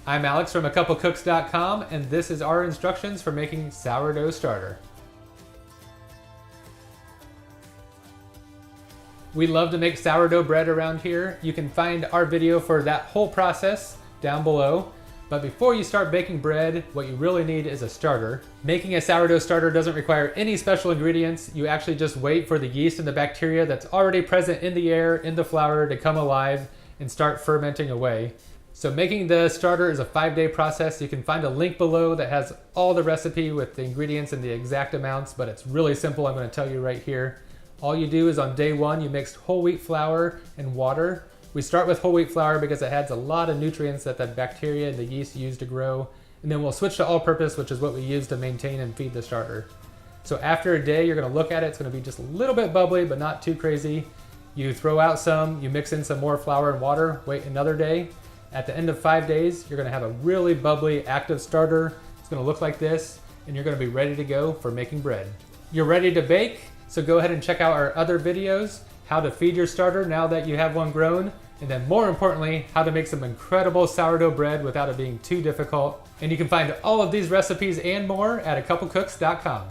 I'm Alex from accompanying, and this is our instructions for making sourdough starter. We love to make sourdough bread around here. You can find our video for that whole process down below. But before you start baking bread, what you really need is a starter. Making a sourdough starter doesn't require any special ingredients. You actually just wait for the yeast and the bacteria that's already present in the air, in the flour, to come alive and start fermenting away. So making the starter is a 5-day process. You can find a link below that has all the recipe with the ingredients and the exact amounts, but it's really simple. I'm going to tell you right here. All you do is on day 1, you mix whole wheat flour and water. We start with whole wheat flour because it adds a lot of nutrients that the bacteria and the yeast use to grow. And then we'll switch to all-purpose, which is what we use to maintain and feed the starter. So after a day, you're going to look at it. It's going to be just a little bit bubbly, but not too crazy. You throw out some, you mix in some more flour and water, wait another day. At the end of 5 days, you're going to have a really bubbly, active starter. It's going to look like this, and you're going to be ready to go for making bread. You're ready to bake, so go ahead and check out our other videos, how to feed your starter now that you have one grown, and then more importantly, how to make some incredible sourdough bread without it being too difficult. And you can find all of these recipes and more at accompanying.com.